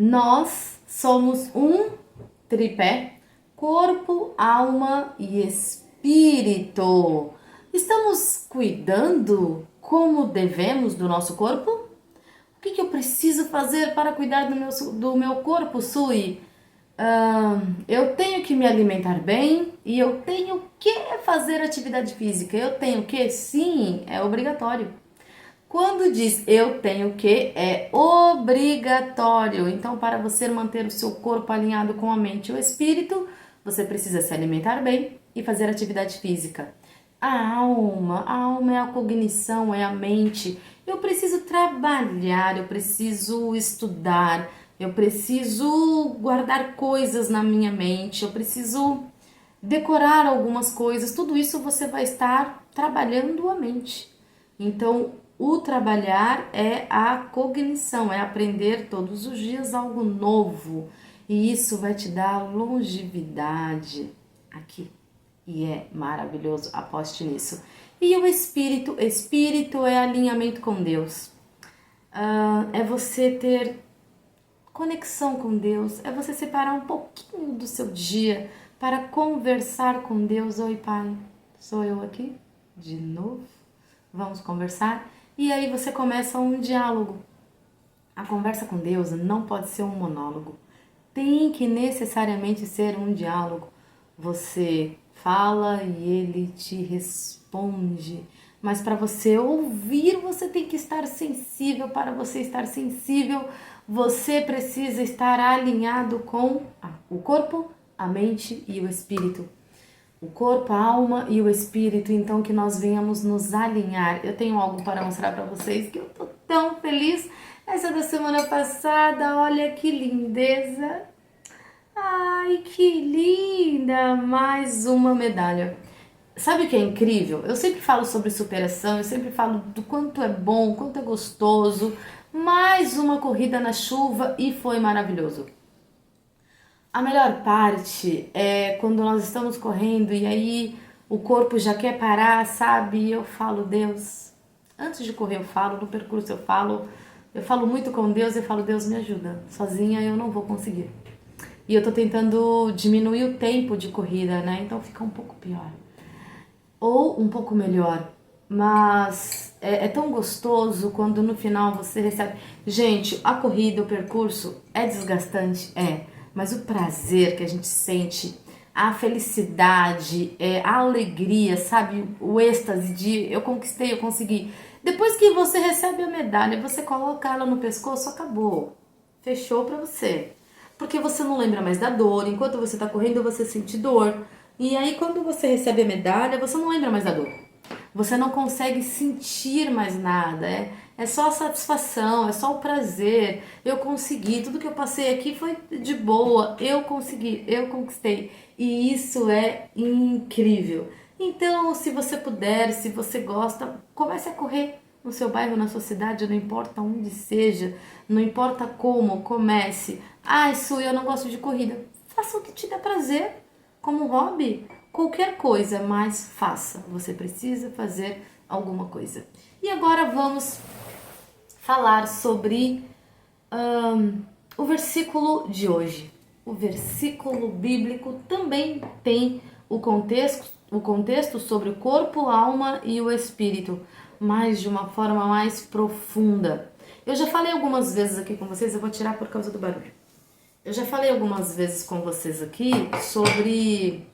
Nós somos um tripé, corpo, alma e espírito. Estamos cuidando como devemos do nosso corpo? O que eu preciso fazer para cuidar do meu corpo, Sui? Eu tenho que me alimentar bem e eu tenho que fazer atividade física. Eu tenho que? Sim, é obrigatório. Quando diz eu tenho que, é obrigatório. Então, para você manter o seu corpo alinhado com a mente e o espírito, você precisa se alimentar bem e fazer atividade física. A alma é a cognição, é a mente. Eu preciso trabalhar, eu preciso estudar, eu preciso guardar coisas na minha mente, eu preciso decorar algumas coisas. Tudo isso você vai estar trabalhando a mente. Então, o trabalhar é a cognição, é aprender todos os dias algo novo. E isso vai te dar longevidade aqui. E é maravilhoso, aposte nisso. E o espírito é alinhamento com Deus. É você ter conexão com Deus, é você separar um pouquinho do seu dia para conversar com Deus. Oi, Pai, sou eu aqui de novo. Vamos conversar? E aí você começa um diálogo. A conversa com Deus não pode ser um monólogo. Tem que necessariamente ser um diálogo. Você fala e ele te responde. Mas para você ouvir, você tem que estar sensível. Para você estar sensível, você precisa estar alinhado com o corpo, a mente e o espírito. O corpo, a alma e o espírito, então que nós venhamos nos alinhar. Eu tenho algo para mostrar para vocês que eu tô tão feliz. Essa da semana passada, olha que lindeza. Ai, que linda! Mais uma medalha. Sabe o que é incrível? Eu sempre falo sobre superação, eu sempre falo do quanto é bom, quanto é gostoso. Mais uma corrida na chuva e foi maravilhoso. A melhor parte é quando nós estamos correndo e aí o corpo já quer parar, sabe? E eu falo, Deus, antes de correr eu falo, no percurso eu falo muito com Deus e falo, Deus me ajuda, sozinha eu não vou conseguir. E eu tô tentando diminuir o tempo de corrida, né? Então fica um pouco pior. Ou um pouco melhor, mas é tão gostoso quando no final você recebe. Gente, a corrida, o percurso é desgastante, mas o prazer que a gente sente, a felicidade, a alegria, sabe? O êxtase de eu conquistei, eu consegui. Depois que você recebe a medalha, você coloca ela no pescoço, acabou. Fechou pra você. Porque você não lembra mais da dor, enquanto você tá correndo você sente dor. E aí quando você recebe a medalha, você não lembra mais da dor. Você não consegue sentir mais nada, é só a satisfação, é só o prazer. Eu consegui, tudo que eu passei aqui foi de boa, eu consegui, eu conquistei. E isso é incrível. Então, se você puder, se você gosta, comece a correr no seu bairro, na sua cidade, não importa onde seja, não importa como, comece. Ah, Su, eu não gosto de corrida. Faça o que te dá prazer, como hobby, qualquer coisa, mas faça. Você precisa fazer alguma coisa. E agora vamos falar sobre o versículo de hoje. O versículo bíblico também tem o contexto sobre o corpo, a alma e o espírito, mas de uma forma mais profunda. Eu já falei algumas vezes aqui com vocês, eu vou tirar por causa do barulho. Eu já falei algumas vezes com vocês aqui sobre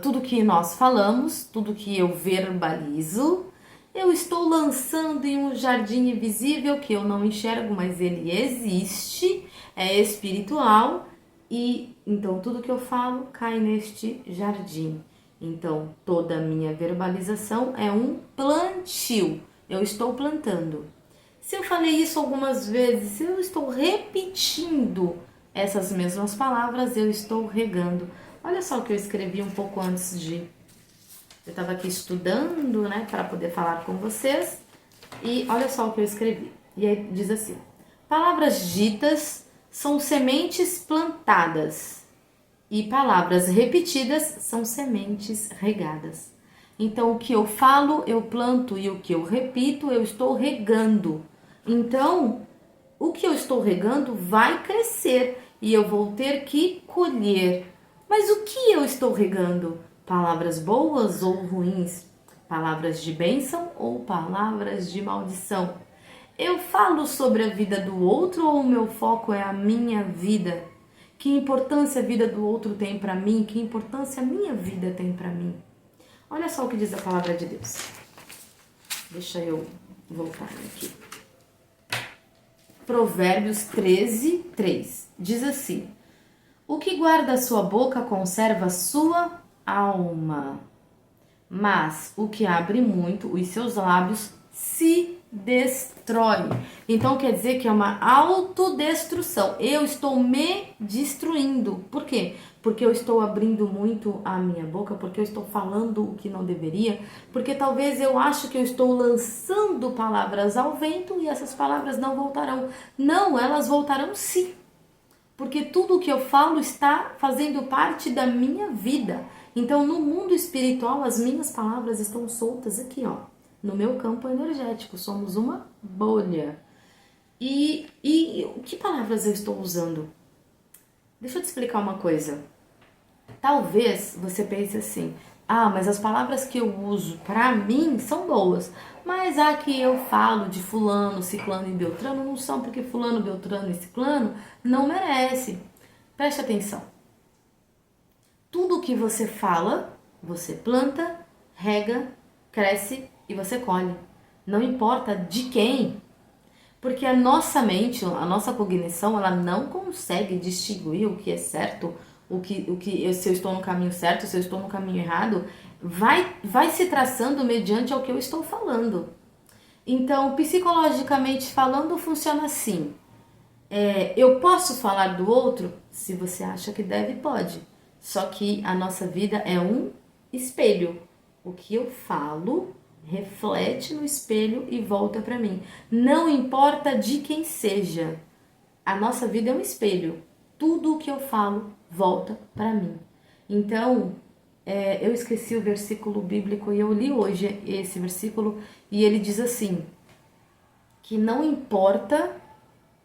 tudo que nós falamos, tudo que eu verbalizo. Eu estou lançando em um jardim invisível que eu não enxergo, mas ele existe, é espiritual e então tudo que eu falo cai neste jardim. Então toda a minha verbalização é um plantio, eu estou plantando. Se eu falei isso algumas vezes, se eu estou repetindo essas mesmas palavras, eu estou regando. Olha só o que eu escrevi um pouco antes de... Eu estava aqui estudando, né, para poder falar com vocês. E olha só o que eu escrevi. E aí diz assim: palavras ditas são sementes plantadas e palavras repetidas são sementes regadas. Então, o que eu falo, eu planto e o que eu repito, eu estou regando. Então, o que eu estou regando vai crescer e eu vou ter que colher. Mas o que eu estou regando? Palavras boas ou ruins? Palavras de bênção ou palavras de maldição? Eu falo sobre a vida do outro ou o meu foco é a minha vida? Que importância a vida do outro tem para mim? Que importância a minha vida tem para mim? Olha só o que diz a palavra de Deus. Deixa eu voltar aqui. Provérbios 13, 3. Diz assim: o que guarda a sua boca conserva a sua alma, mas o que abre muito os seus lábios se destrói. Então quer dizer que é uma autodestruição. Eu estou me destruindo. Por quê? Porque eu estou abrindo muito a minha boca, porque eu estou falando o que não deveria, porque talvez eu acho que eu estou lançando palavras ao vento e essas palavras não voltarão. Não, elas voltarão sim. Porque tudo o que eu falo está fazendo parte da minha vida. Então, no mundo espiritual, as minhas palavras estão soltas aqui, ó, no meu campo energético. Somos uma bolha. E que palavras eu estou usando? Deixa eu te explicar uma coisa. Talvez você pense assim: ah, mas as palavras que eu uso para mim são boas, mas a que eu falo de fulano, ciclano e beltrano não são, porque fulano, beltrano e ciclano não merece. Preste atenção. Tudo que você fala, você planta, rega, cresce e você colhe. Não importa de quem. Porque a nossa mente, a nossa cognição, ela não consegue distinguir o que é certo, se eu estou no caminho certo, se eu estou no caminho errado, vai se traçando mediante ao que eu estou falando. Então, psicologicamente falando, funciona assim. Eu posso falar do outro? Se você acha que deve, pode. Só que a nossa vida é um espelho. O que eu falo reflete no espelho e volta para mim. Não importa de quem seja. A nossa vida é um espelho. Tudo o que eu falo volta para mim. Então, eu esqueci o versículo bíblico e eu li hoje esse versículo e ele diz assim, que não importa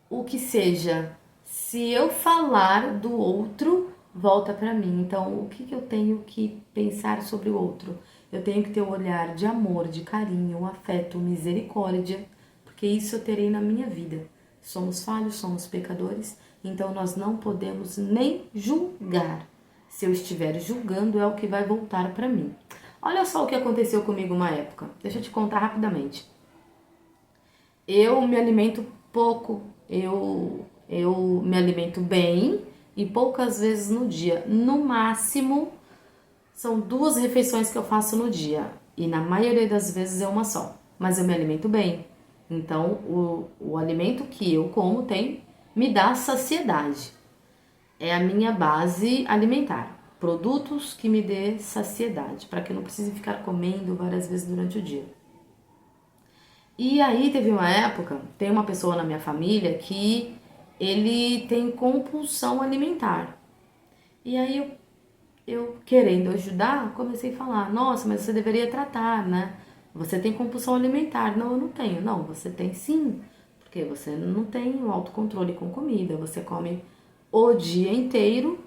o que seja, se eu falar do outro, volta para mim. Então, o que eu tenho que pensar sobre o outro? Eu tenho que ter um olhar de amor, de carinho, afeto, misericórdia, porque isso eu terei na minha vida. Somos falhos, somos pecadores, então nós não podemos nem julgar. Se eu estiver julgando, é o que vai voltar para mim. Olha só o que aconteceu comigo uma época. Deixa eu te contar rapidamente. Eu me alimento pouco, eu me alimento bem e poucas vezes no dia. No máximo, são 2 refeições que eu faço no dia. E na maioria das vezes é uma só. Mas eu me alimento bem. Então, o alimento que eu como me dá saciedade. É a minha base alimentar. Produtos que me dê saciedade, para que eu não precise ficar comendo várias vezes durante o dia. E aí teve uma época, tem uma pessoa na minha família que ele tem compulsão alimentar. E aí eu querendo ajudar, comecei a falar, nossa, mas você deveria tratar, né? Você tem compulsão alimentar. Não, eu não tenho. Não, você tem sim, porque você não tem o autocontrole com comida, você come o dia inteiro,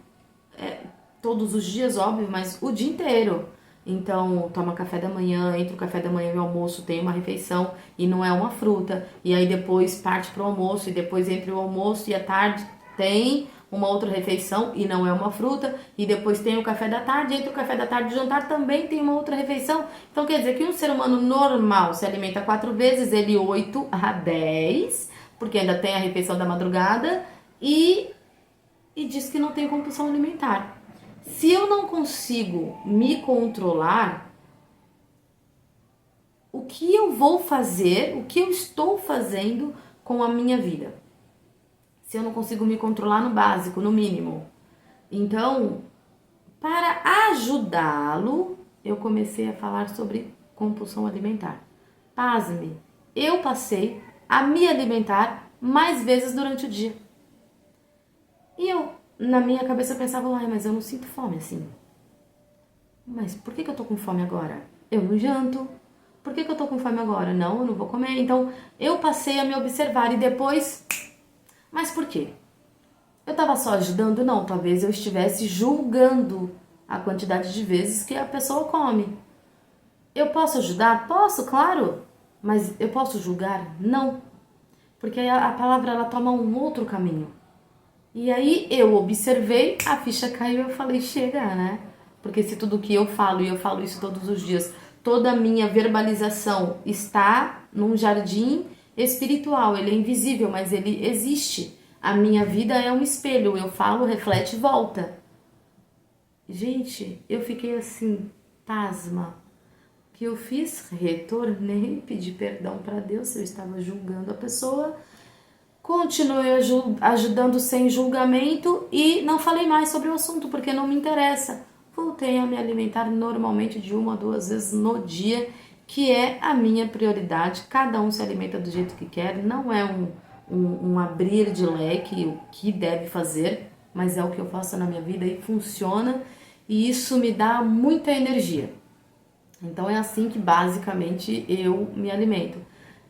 todos os dias, óbvio, mas o dia inteiro. Então, toma café da manhã, entre o café da manhã e o almoço tem uma refeição e não é uma fruta. E aí depois parte pro almoço e depois entre o almoço e a tarde tem uma outra refeição e não é uma fruta. E depois tem o café da tarde, entre o café da tarde e o jantar também tem uma outra refeição. Então quer dizer que um ser humano normal se alimenta 4 vezes, ele 8 a 10, porque ainda tem a refeição da madrugada e diz que não tem compulsão alimentar. Se eu não consigo me controlar, o que eu vou fazer, o que eu estou fazendo com a minha vida? Se eu não consigo me controlar no básico, no mínimo. Então, para ajudá-lo, eu comecei a falar sobre compulsão alimentar. Pasme, eu passei a me alimentar mais vezes durante o dia. E eu, na minha cabeça, eu pensava, ai, mas eu não sinto fome assim. Mas por que eu tô com fome agora? Eu não janto. Por que eu tô com fome agora? Não, eu não vou comer. Então, eu passei a me observar e depois Mas por quê? Eu estava só ajudando? Não, talvez eu estivesse julgando a quantidade de vezes que a pessoa come. Eu posso ajudar? Posso, claro. Mas eu posso julgar? Não. Porque a palavra ela toma um outro caminho. E aí eu observei, a ficha caiu e eu falei, chega, né? Porque se tudo que eu falo, e eu falo isso todos os dias, toda a minha verbalização está num jardim espiritual, ele é invisível, mas ele existe. A minha vida é um espelho, eu falo, reflete e volta. Gente, eu fiquei assim, pasma. O que eu fiz? Retornei, pedi perdão para Deus se eu estava julgando a pessoa. Continuei ajudando sem julgamento e não falei mais sobre o assunto porque não me interessa. Voltei a me alimentar normalmente de 1 a 2 vezes no dia, que é a minha prioridade. Cada um se alimenta do jeito que quer, não é um abrir de leque o que deve fazer, mas é o que eu faço na minha vida e funciona, e isso me dá muita energia. Então é assim que basicamente eu me alimento.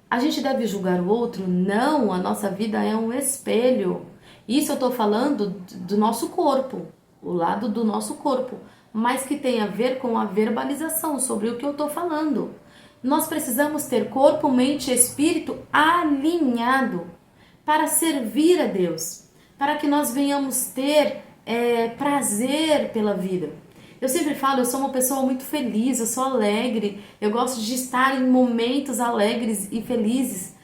A gente deve julgar o outro? Não, a nossa vida é um espelho. Isso eu estou falando do nosso corpo, o lado do nosso corpo, mas que tem a ver com a verbalização sobre o que eu estou falando. Nós precisamos ter corpo, mente e espírito alinhado para servir a Deus, para que nós venhamos ter prazer pela vida. Eu sempre falo, eu sou uma pessoa muito feliz, eu sou alegre, eu gosto de estar em momentos alegres e felizes.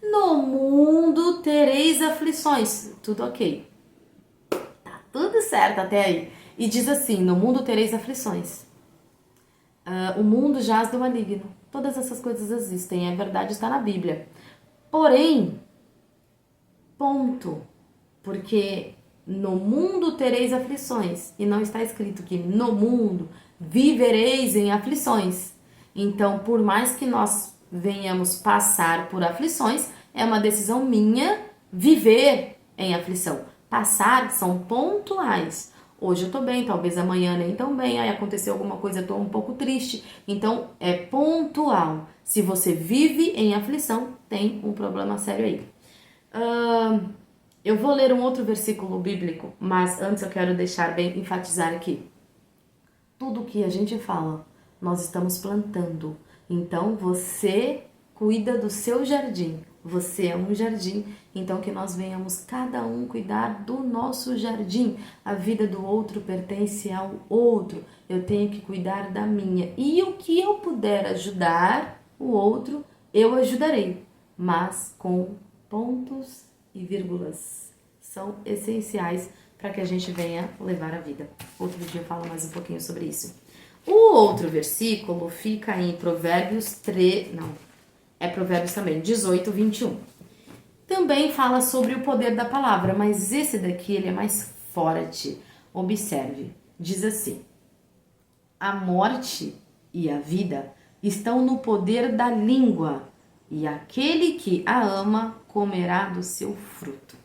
No mundo tereis aflições. Tudo ok. Tá tudo certo até aí. E diz assim, no mundo tereis aflições. O mundo jaz do maligno. Todas essas coisas existem, é verdade, está na Bíblia. Porém, ponto. Porque no mundo tereis aflições. E não está escrito que no mundo vivereis em aflições. Então, por mais que nós venhamos passar por aflições, é uma decisão minha viver em aflição. Passar são pontuais. Hoje eu tô bem, talvez amanhã nem tão bem, aí aconteceu alguma coisa, eu tô um pouco triste. Então, é pontual. Se você vive em aflição, tem um problema sério aí. Eu vou ler um outro versículo bíblico, mas antes eu quero deixar bem enfatizar aqui. Tudo que a gente fala, nós estamos plantando. Então você cuida do seu jardim. Você é um jardim, então que nós venhamos cada um cuidar do nosso jardim. A vida do outro pertence ao outro. Eu tenho que cuidar da minha. E o que eu puder ajudar o outro, eu ajudarei, mas com pontos e vírgulas. São essenciais para que a gente venha levar a vida. Outro dia eu falo mais um pouquinho sobre isso. O outro versículo fica em Provérbios 3, não, é Provérbios também, 18, 21. Também fala sobre o poder da palavra, mas esse daqui ele é mais forte. Observe, diz assim: a morte e a vida estão no poder da língua, e aquele que a ama comerá do seu fruto.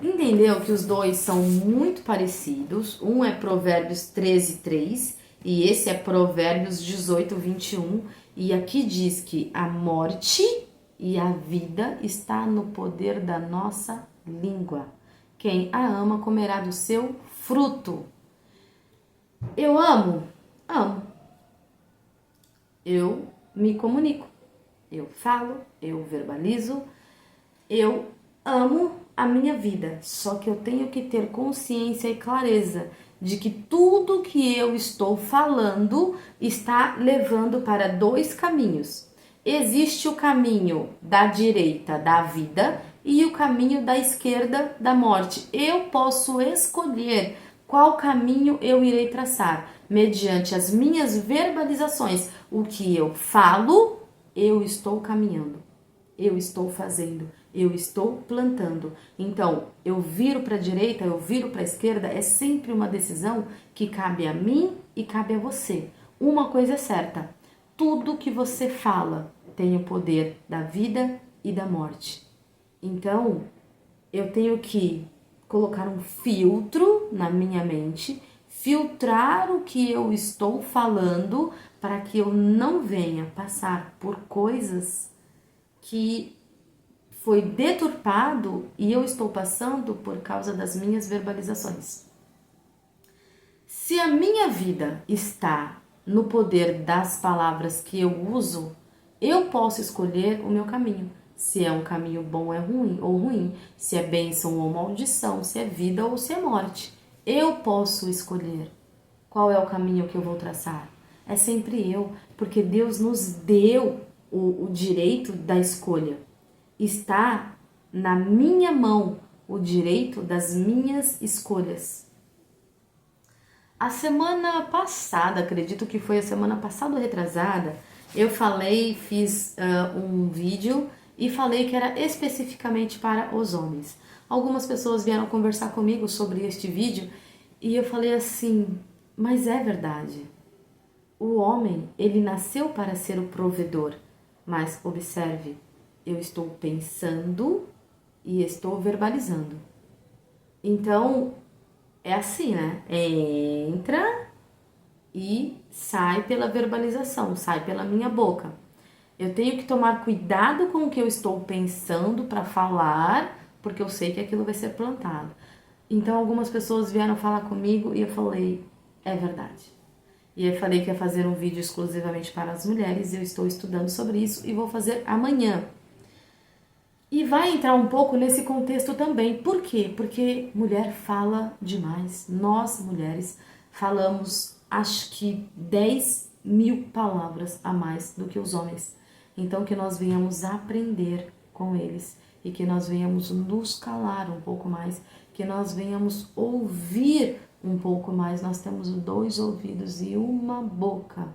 Entendeu que os dois são muito parecidos? Um é Provérbios 13, 3 e esse é Provérbios 18, 21. E aqui diz que a morte e a vida está no poder da nossa língua. Quem a ama comerá do seu fruto. Eu amo? Amo. Eu me comunico. Eu falo, eu verbalizo, eu amo a minha vida, só que eu tenho que ter consciência e clareza de que tudo que eu estou falando está levando para dois caminhos. Existe o caminho da direita da vida e o caminho da esquerda da morte. Eu posso escolher qual caminho eu irei traçar, mediante as minhas verbalizações. O que eu falo, eu estou caminhando, eu estou fazendo, eu estou plantando. Então, eu viro para a direita, eu viro para a esquerda, é sempre uma decisão que cabe a mim e cabe a você. Uma coisa é certa, tudo que você fala tem o poder da vida e da morte. Então, eu tenho que colocar um filtro na minha mente, filtrar o que eu estou falando para que eu não venha passar por coisas que foi deturpado e eu estou passando por causa das minhas verbalizações. Se a minha vida está no poder das palavras que eu uso, eu posso escolher o meu caminho. Se é um caminho bom ou ruim, se é bênção ou maldição, se é vida ou se é morte. Eu posso escolher qual é o caminho que eu vou traçar. É sempre eu, porque Deus nos deu o direito da escolha. Está na minha mão o direito das minhas escolhas. A semana passada, acredito que foi a semana passada ou retrasada, eu fiz um vídeo e falei que era especificamente para os homens. Algumas pessoas vieram conversar comigo sobre este vídeo e eu falei assim, mas é verdade. O homem, ele nasceu para ser o provedor, mas observe, eu estou pensando e estou verbalizando. Então, é assim, né? Entra e sai pela verbalização, sai pela minha boca. Eu tenho que tomar cuidado com o que eu estou pensando para falar, porque eu sei que aquilo vai ser plantado. Então, algumas pessoas vieram falar comigo e eu falei, é verdade. E eu falei que ia fazer um vídeo exclusivamente para as mulheres, eu estou estudando sobre isso e vou fazer amanhã. E vai entrar um pouco nesse contexto também. Por quê? Porque mulher fala demais. Nós, mulheres, falamos acho que 10.000 palavras a mais do que os homens. Então que nós venhamos aprender com eles e que nós venhamos nos calar um pouco mais, que nós venhamos ouvir um pouco mais. Nós temos 2 ouvidos e uma boca.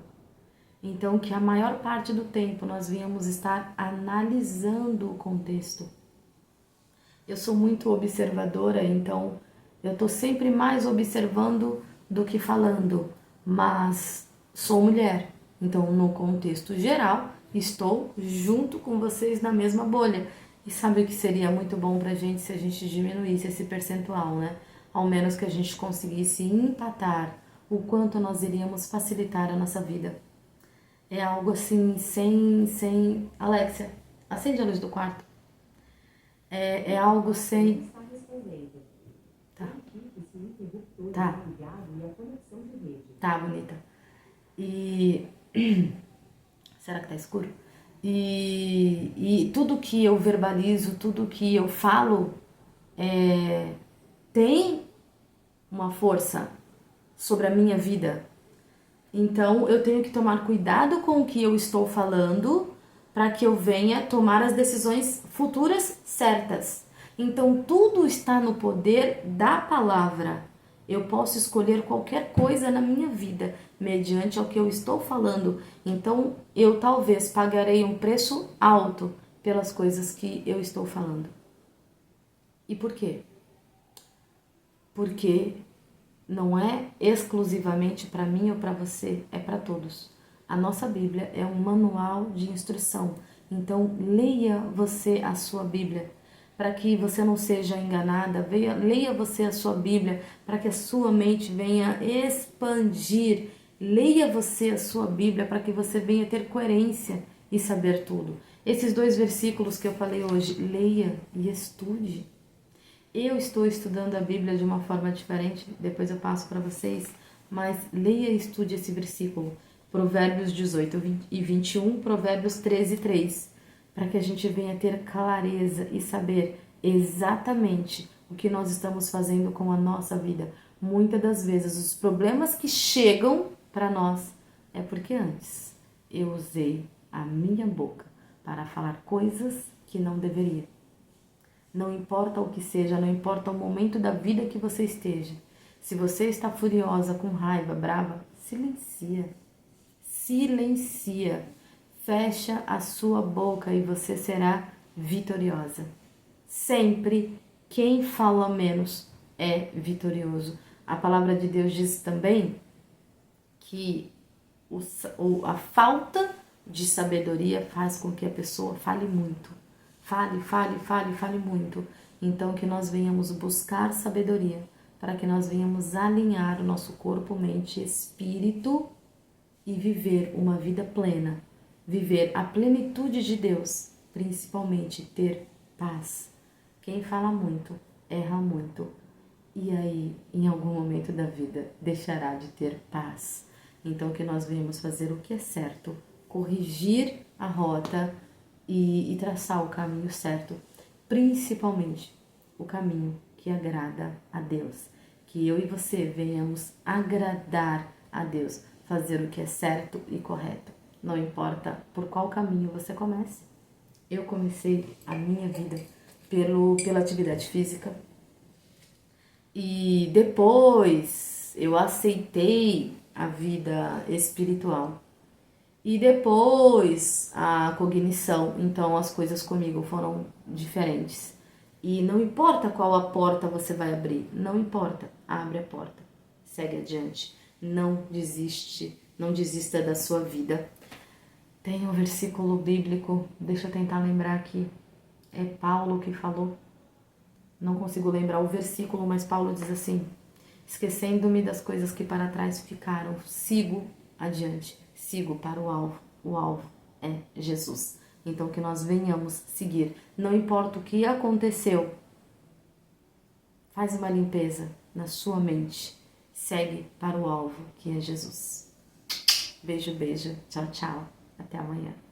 Então, que a maior parte do tempo nós venhamos estar analisando o contexto. Eu sou muito observadora, então eu estou sempre mais observando do que falando, mas sou mulher. Então, no contexto geral, estou junto com vocês na mesma bolha. E sabe o que seria muito bom pra gente se a gente diminuísse esse percentual, né? Ao menos que a gente conseguisse empatar o quanto nós iríamos facilitar a nossa vida. É algo assim, sem... Alexia, acende a luz do quarto. É algo sem... Tá. Tá. Tá, bonita. E... Será que tá escuro? E tudo que eu verbalizo, tudo que eu falo, tem uma força sobre a minha vida. Então, eu tenho que tomar cuidado com o que eu estou falando para que eu venha tomar as decisões futuras certas. Então, tudo está no poder da palavra. Eu posso escolher qualquer coisa na minha vida, mediante ao que eu estou falando. Então, eu talvez pagarei um preço alto pelas coisas que eu estou falando. E por quê? Porque não é exclusivamente para mim ou para você, é para todos. A nossa Bíblia é um manual de instrução. Então, leia você a sua Bíblia, para que você não seja enganada. Leia você a sua Bíblia, para que a sua mente venha expandir. Leia você a sua Bíblia, para que você venha ter coerência e saber tudo. Esses 2 versículos que eu falei hoje, leia e estude. Eu estou estudando a Bíblia de uma forma diferente, depois eu passo para vocês, mas leia e estude esse versículo, Provérbios 18 e 21, Provérbios 13 e 3, para que a gente venha ter clareza e saber exatamente o que nós estamos fazendo com a nossa vida. Muitas das vezes os problemas que chegam para nós é porque antes eu usei a minha boca para falar coisas que não deveria. Não importa o que seja, não importa o momento da vida que você esteja. Se você está furiosa, com raiva, brava, silencia. Silencia. Fecha a sua boca e você será vitoriosa. Sempre quem fala menos é vitorioso. A palavra de Deus diz também que a falta de sabedoria faz com que a pessoa fale muito. Fale muito. Então, que nós venhamos buscar sabedoria, para que nós venhamos alinhar o nosso corpo, mente e espírito e viver uma vida plena. Viver a plenitude de Deus, principalmente ter paz. Quem fala muito, erra muito. E aí, em algum momento da vida, deixará de ter paz. Então, que nós venhamos fazer o que é certo, corrigir a rota e traçar o caminho certo, principalmente o caminho que agrada a Deus. Que eu e você venhamos agradar a Deus, fazer o que é certo e correto. Não importa por qual caminho você comece. Eu comecei a minha vida pela atividade física e depois eu aceitei a vida espiritual e depois a cognição. Então as coisas comigo foram diferentes. E não importa qual a porta você vai abrir, não importa, abre a porta, segue adiante, não desiste, não desista da sua vida. Tem um versículo bíblico, deixa eu tentar lembrar aqui, é Paulo que falou, não consigo lembrar o versículo, mas Paulo diz assim: esquecendo-me das coisas que para trás ficaram, sigo adiante, sigo para o alvo é Jesus. Então que nós venhamos seguir, não importa o que aconteceu, faz uma limpeza na sua mente, segue para o alvo que é Jesus. Beijo, beijo, tchau, tchau, até amanhã.